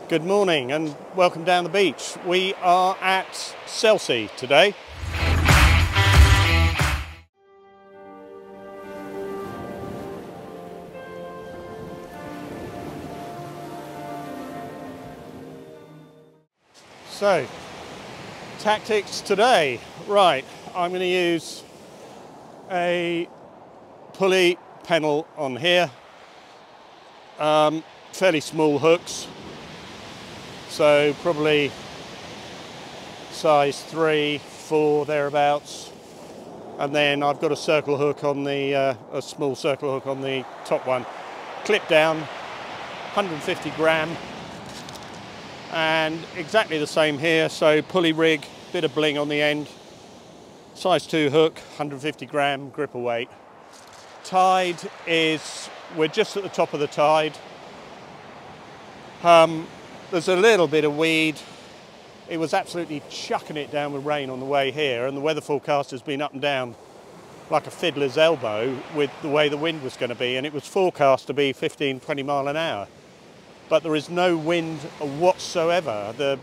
Good morning and welcome down the beach. We are at Selsey today. So, tactics today. Right, I'm going to use a pulley pennel on here. Fairly small hooks. So probably size 3, 4 thereabouts, and then I've got a circle hook on the a small circle hook on the top one. Clip down, 150 gram, and exactly the same here. So pulley rig, bit of bling on the end. Size 2 hook, 150 gram, gripper weight. Tide is, we're just at the top of the tide. There's a little bit of weed. It was absolutely chucking it down with rain on the way here, and the weather forecast has been up and down like a fiddler's elbow with the way the wind was going to be, and it was forecast to be 15-20 mile an hour. But there is no wind whatsoever. The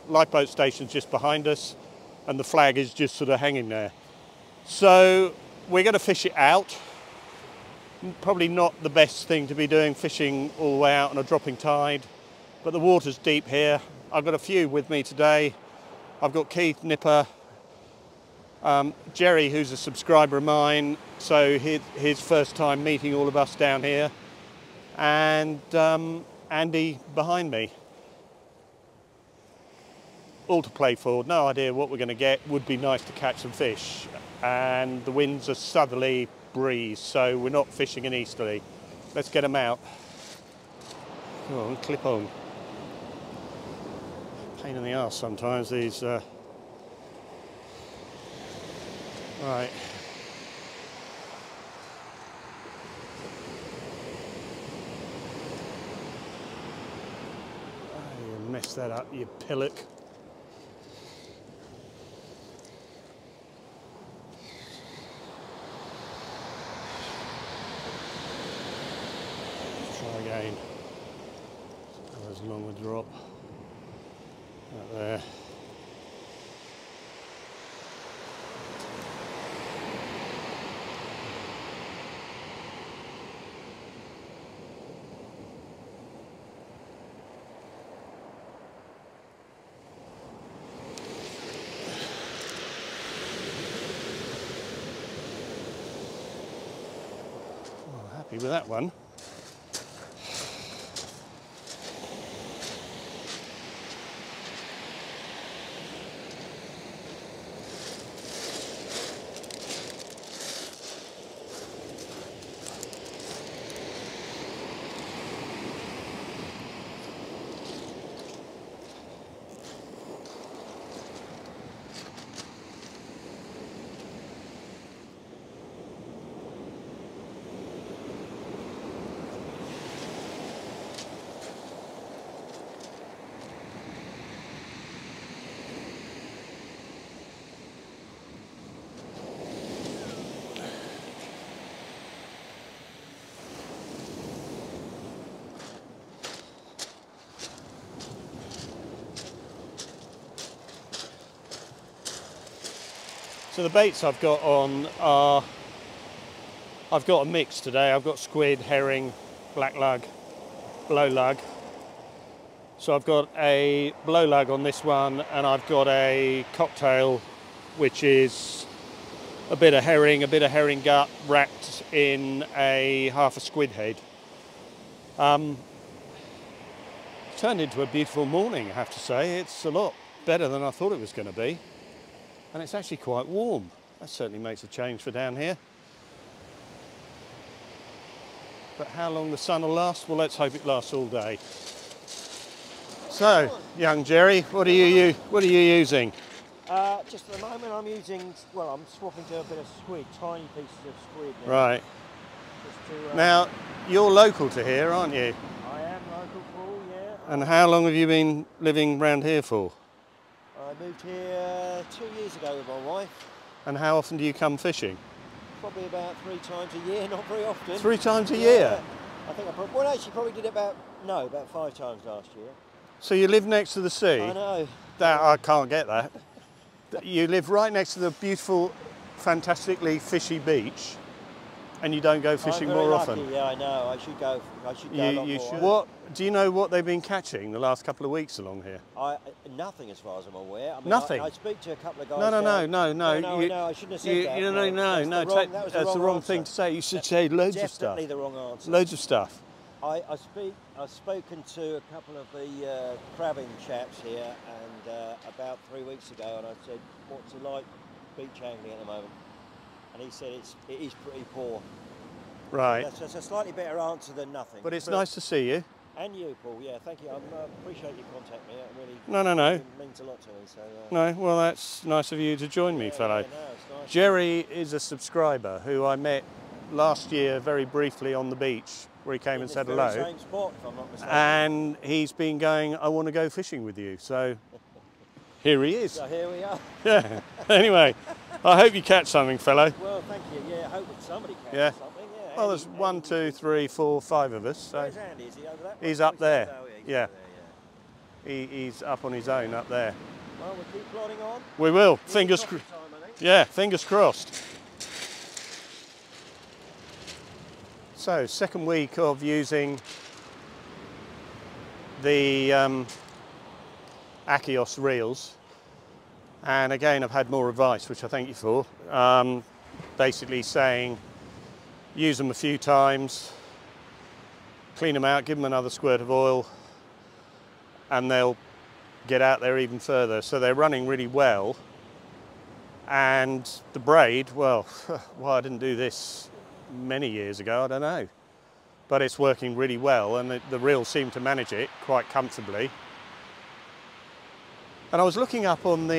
lifeboat station's just behind us, and the flag is just sort of hanging there. So we're going to fish it out. Probably not the best thing to be doing, fishing all the way out on a dropping tide. But the water's deep here. I've got a few with me today. I've got Keith, Nipper, Jerry, who's a subscriber of mine, so his first time meeting all of us down here, and Andy behind me. All to play for. No idea what we're going to get. Would be nice to catch some fish. And the wind's a southerly breeze, so we're not fishing an easterly. Let's get them out. Come on, clip on. Pain in the arse sometimes, these. Right. Oh, you messed that up, you pillock. Try again. That was a long drop. Right there. Oh, happy with that one. So the baits I've got on are, I've got a mix today. I've got squid, herring, black lug, blow lug. So I've got a blow lug on this one, and I've got a cocktail, which is a bit of herring gut wrapped in a half a squid head. Turned into a beautiful morning, I have to say. It's a lot better than I thought it was going to be. And it's actually quite warm. That certainly makes a change for down here. But how long the sun will last? Well, let's hope it lasts all day. So, young Jerry, what are you using? Just at the moment I'm using, well, I'm swapping to a bit of squid, tiny pieces of squid now. Right. Just to, now, you're local to here, aren't you? I am local, Paul, yeah. And how long have you been living round here for? I moved here 2 years ago with my wife. And how often do you come fishing? Probably about 3 times a year, not very often. 3 times a year? I think I probably, well, actually probably did about 5 times last year. So you live next to the sea? I know. That I can't get that. You live right next to the beautiful, fantastically fishy beach, and you don't go fishing I'm very more lucky. often. Yeah, I know. I should go. I should go a lot more. Should. What do you know? What they've been catching the last couple of weeks along here? Nothing, as far as I'm aware. I mean, Nothing. I speak to a couple of guys. No. No, I shouldn't have said that. That's the wrong thing to say. You should say loads of stuff. Definitely the wrong answer. Loads of stuff. I've spoken to a couple of the crabbing chaps here, and about 3 weeks ago, and I said, "What's it like beach angling at the moment?" And he said it is pretty poor. Right. That's a slightly better answer than nothing. But it's nice to see you. And you, Paul. Yeah, thank you. I appreciate you contacting me. It really No. It means a lot to me. So. No, well, that's nice of you to join me, fellow. Yeah, no, it's nice. Jerry is a subscriber who I met last year very briefly on the beach, where he came and said hello. Same spot, if I'm not mistaken. And he's been going, I want to go fishing with you. So here he is. So here we are. Yeah. Anyway, I hope you catch something, fellow. Well, thank you. Yeah, I hope that somebody catches something. Yeah. Well, there's 1, 2, 3, 4, 5 of us. So where's Andy? Is he over that way? he's up there. Oh, yeah, Yeah. up there, yeah. He's up on his own up there. Well, we'll keep plodding on. We will. Nearly Fingers coffee crossed. time, I think. Yeah, fingers crossed. So, second week of using the Achios reels, and again I've had more advice, which I thank you for. Basically saying use them a few times, clean them out, give them another squirt of oil, and they'll get out there even further. So they're running really well. And the braid, well, why I didn't do this many years ago, I don't know. But it's working really well, and the reels seem to manage it quite comfortably. And I was looking up on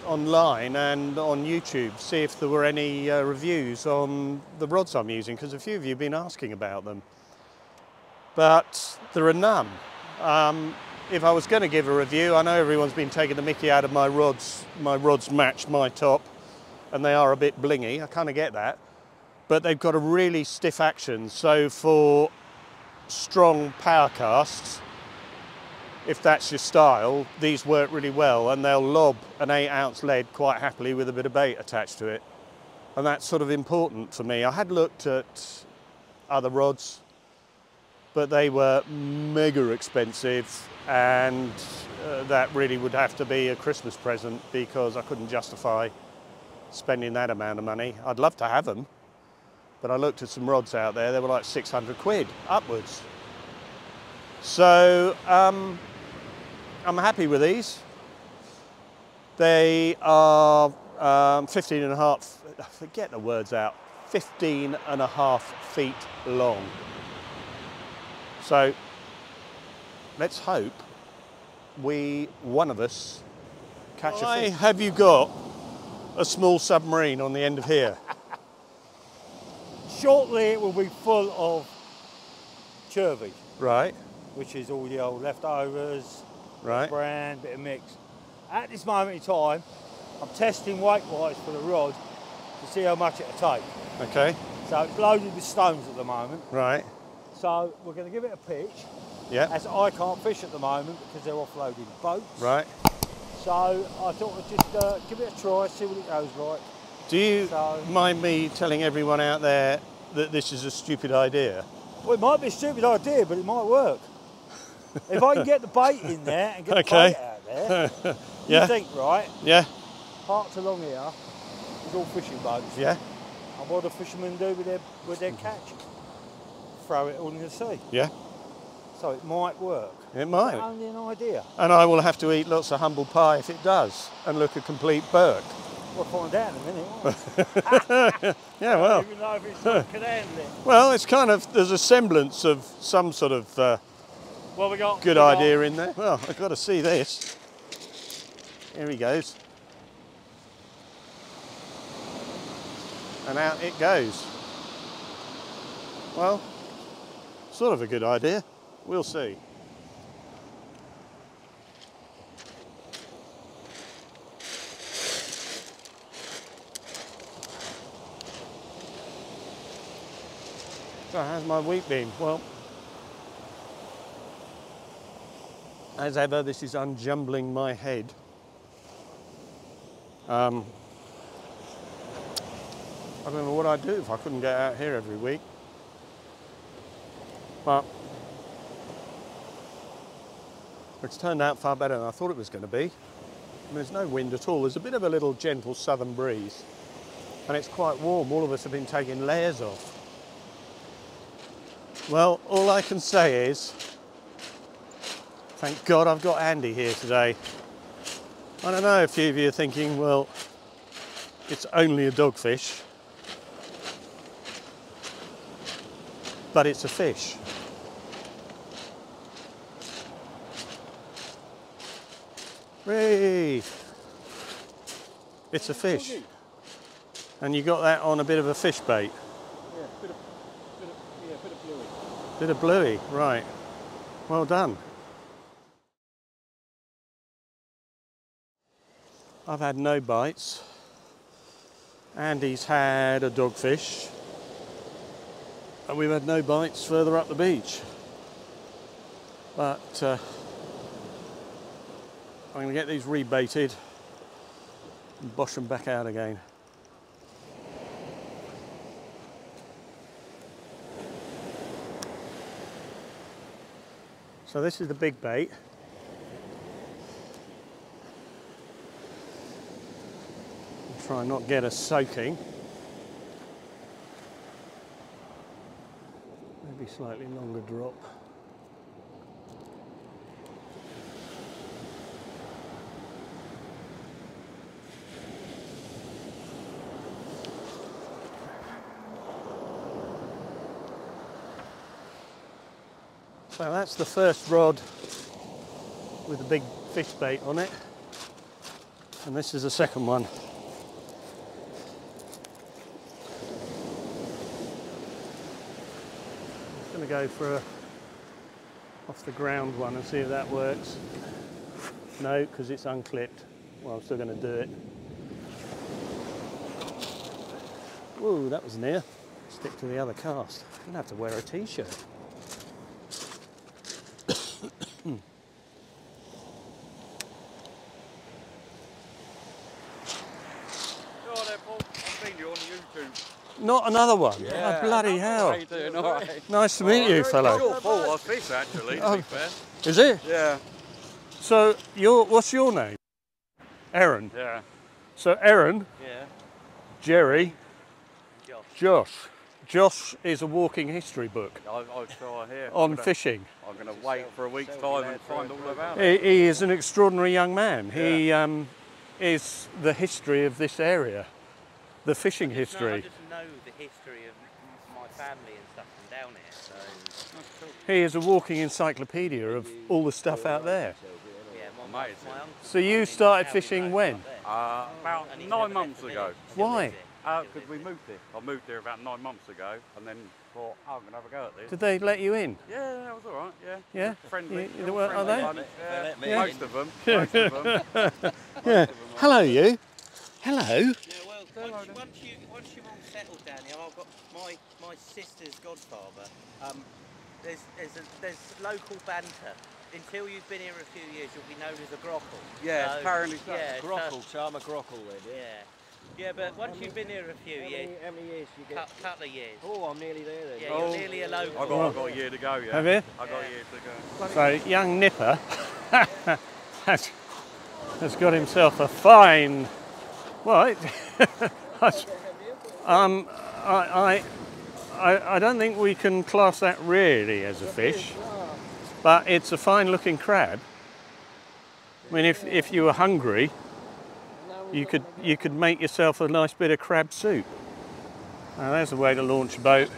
online and on YouTube, see if there were any reviews on the rods I'm using, because a few of you have been asking about them. But there are none. If I was going to give a review, I know everyone's been taking the mickey out of my rods. My rods match my top, and they are a bit blingy. I kind of get that. But they've got a really stiff action. So for strong power casts, if that's your style, these work really well, and they'll lob an 8-ounce lead quite happily with a bit of bait attached to it. And that's sort of important for me. I had looked at other rods, but they were mega expensive, and that really would have to be a Christmas present, because I couldn't justify spending that amount of money. I'd love to have them, but I looked at some rods out there, they were like 600 quid upwards. So I'm happy with these. They are 15 and a half, forget the words out, 15 and a half feet long. So let's hope one of us catch a fish. Why have you got a small submarine on the end of here? Shortly it will be full of chervy, Right, which is all the old leftovers, right. bran, bit of mix. At this moment in time, I'm testing weight-wise for the rod to see how much it'll take. Okay, So it's loaded with stones at the moment. right. So we're going to give it a pitch, Yeah, as I can't fish at the moment because they're offloading boats. right. So I thought we'd just give it a try, see what it goes like. Do you So- mind me telling everyone out there that this is a stupid idea? Well, it might be a stupid idea, but it might work. If I can get the bait in there and get Okay. the bait out there, Yeah. you think, right, Yeah, parts along here is all fishing boats. yeah, And what do fishermen do with their catch? Throw it all in the sea. yeah. So it might work. It might. Only an idea. And I will have to eat lots of humble pie if it does, and look a complete Burke. We'll find out in a minute, won't we? Yeah, well. Even though if it's not can handle it. Well, it's kind of, there's a semblance of some sort of Well, we got good idea in there. Well, I've got to see this. Here he goes. And out it goes. Well, sort of a good idea. We'll see. So how's my week been? Well, As ever, this is unjumbling my head. I don't know what I'd do if I couldn't get out here every week. But it's turned out far better than I thought it was going to be. And there's no wind at all. There's a bit of a little gentle southern breeze. And it's quite warm. All of us have been taking layers off. Well, all I can say is, thank God I've got Andy here today. I don't know, a few of you are thinking, well, it's only a dogfish. But it's a fish. Hooray! It's a fish. And you got that on a bit of a fish bait. Yeah, bit of bluey. Bit of bluey, right. Well done. I've had no bites. Andy's had a dogfish. And we've had no bites further up the beach. But I'm going to get these rebaited and bosh them back out again. So this is the big bait. I'll try and not get us soaking. Maybe slightly longer drop. So that's the first rod with a big fish bait on it, and this is the second one. I'm going to go for a off the ground one and see if that works. No, because it's unclipped. Well, I'm still going to do it. Whoa, that was near. Stick to the other cast. I'm going to have to wear a t-shirt. Not another one? Yeah. Oh, bloody hell. How you doing? All right. Nice to meet you, fellow. It's your fault I fish, actually, to be fair. Is it? Yeah. So, what's your name? Aaron. Yeah. So, Aaron, Yeah. Jerry, Josh. Josh is a walking history book I'll try here. on fishing. I'm going to wait for a week's time and find all about it. He is an extraordinary young man. He is the history of this area, the fishing I history. just know the history of my family and stuff from down here, so He is a walking encyclopedia of all the stuff out there. yeah, my Amazing. uncle. So you started fishing when? About And he's 9 never months left the ago. village, still Why? lives here. Because we moved here. I moved here about 9 months ago and then thought, oh, I'm going to have a go at this. Did they let you in? Yeah, that was all right, yeah. Yeah? Friendly. Are they? bunch, yeah. let me Yeah. Most of them. Most of them. Yeah. Hello, you. Hello. Yeah, well, once you're all settled down here, I've got my sister's godfather. There's local banter. Until you've been here a few years, you'll be known as a grockle. Yeah, So, apparently so. yeah, Grockle, so I'm a grockle then, yeah. yeah, but once you've been here a few years, How many years you get? couple of years. Oh, I'm nearly there then. Yeah, Oh. you're nearly a local. I've got a year to go, yeah. Have you? I've got a year to go. So, young Nipper has got himself a fine. What? I don't think we can class that really as a fish, but it's a fine-looking crab. I mean, if you were hungry, you could make yourself a nice bit of crab soup. Now, there's a way to launch a boat.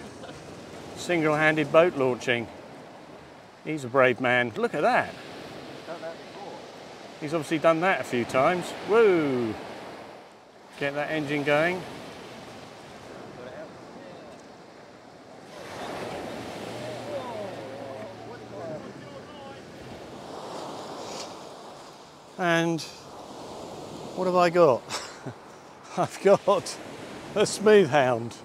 Single-handed boat launching. He's a brave man. Look at that. He's obviously done that a few times. Woo! Get that engine going. And what have I got? I've got a smooth-hound.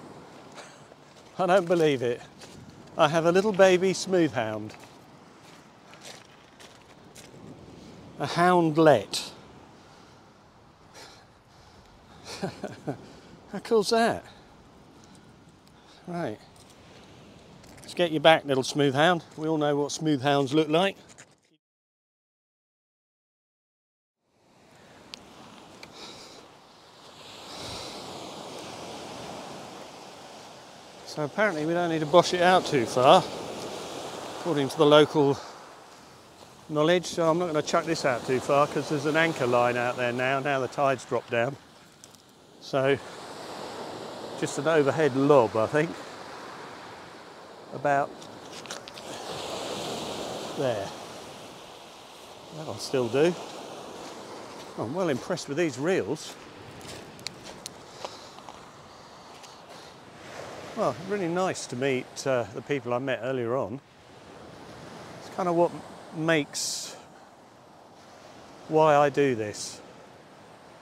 I don't believe it. I have a little baby smooth-hound. A houndlet. How cool's that? Right. Let's get you back, little smooth hound. We all know what smooth hounds look like. So apparently we don't need to bosh it out too far, according to the local knowledge. So I'm not going to chuck this out too far because there's an anchor line out there now the tide's dropped down. So just an overhead lob, I think, about there. That'll still do. I'm well impressed with these reels. Well, really nice to meet the people I met earlier on. It's kind of what makes why I do this.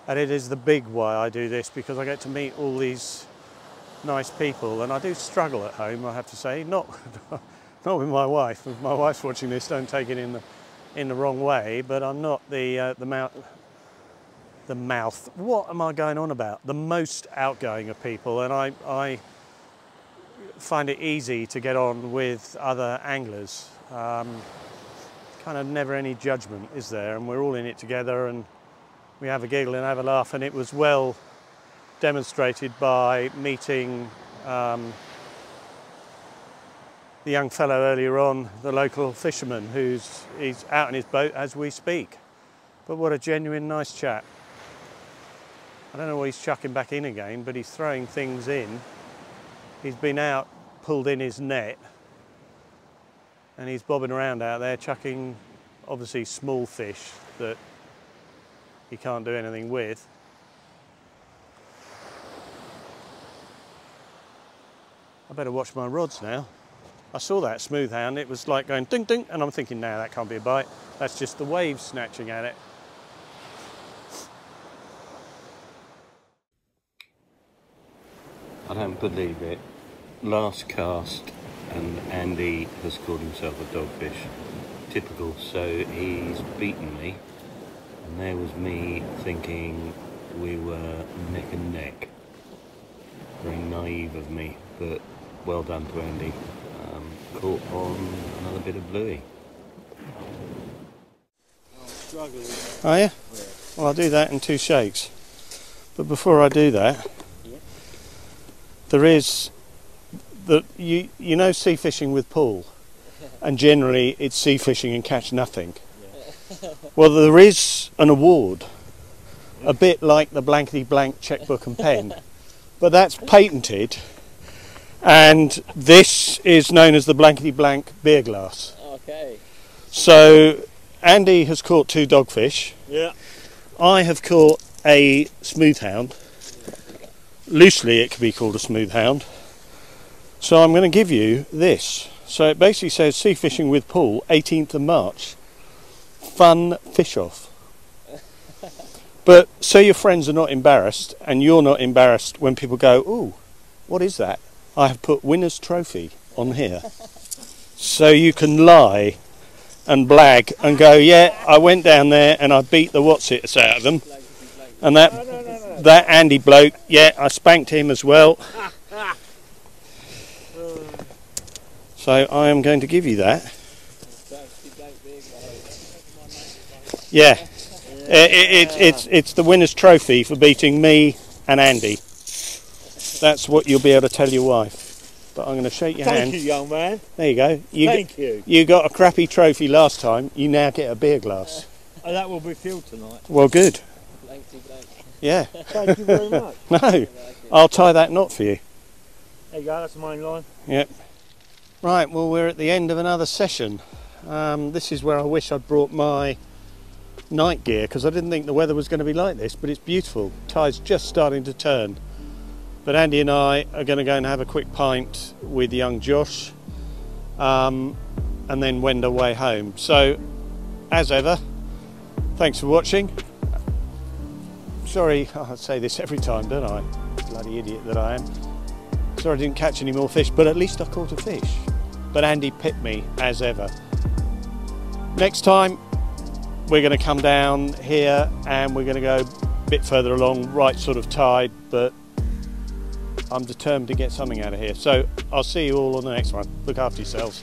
And it is the big why I do this, because I get to meet all these nice people. And I do struggle at home, I have to say. Not with my wife. If my wife's watching this, don't take it in the wrong way. But I'm not the mouth. What am I going on about? The most outgoing of people. And I find it easy to get on with other anglers. Kind of never any judgment, is there? And we're all in it together, and we have a giggle and have a laugh. And it was well demonstrated by meeting the young fellow earlier on, the local fisherman, he's out in his boat as we speak. But what a genuine nice chap. I don't know what he's chucking back in again, but he's throwing things in. He's been out, pulled in his net, and he's bobbing around out there chucking obviously small fish that he can't do anything with. I better watch my rods now. I saw that smooth hound, it was like going ding ding, and I'm thinking, no, that can't be a bite. That's just the waves snatching at it. I don't believe it. Last cast and Andy has called himself a dogfish. Typical, so he's beaten me. And there was me thinking we were neck and neck. Very naive of me, but well done to Andy. Caught on another bit of bluey. Oh yeah? Well, I'll do that in 2 shakes. But before I do that, there is you know sea fishing with pool, and generally it's sea fishing and catch nothing. Well, there is an award, a bit like the blankety blank checkbook and pen, but that's patented, and this is known as the blankety blank beer glass. Okay. So Andy has caught 2 dogfish. Yeah. I have caught a smooth hound. Loosely it could be called a smooth hound. So I'm going to give you this. So it basically says sea fishing with pool, 18th of March. Fun fish off. But so your friends are not embarrassed, and you're not embarrassed when people go, ooh, what is that? I have put winner's trophy on here. So you can lie and blag and go, yeah, I went down there and I beat the what's-its out of them. And that Andy bloke, yeah, I spanked him as well. So I am going to give you that. Yeah, it's the winner's trophy for beating me and Andy. That's what you'll be able to tell your wife. But I'm going to shake your hand. Thank you, young man. There you go. Thank you. You got a crappy trophy last time. You now get a beer glass. And that will be filled tonight. Well, good. Yeah. Thank you very much. No, I'll tie that knot for you. There you go, that's the main line. Yep. Right, well, we're at the end of another session. This is where I wish I'd brought my night gear, because I didn't think the weather was going to be like this, but it's beautiful. Tide's just starting to turn. But Andy and I are going to go and have a quick pint with young Josh, and then wend our way home. So, as ever, thanks for watching. Sorry, I say this every time, don't I? Bloody idiot that I am. Sorry I didn't catch any more fish, but at least I caught a fish. But Andy pipped me, as ever. Next time, we're going to come down here and we're going to go a bit further along, right sort of tide, but I'm determined to get something out of here. So I'll see you all on the next one. Look after yourselves.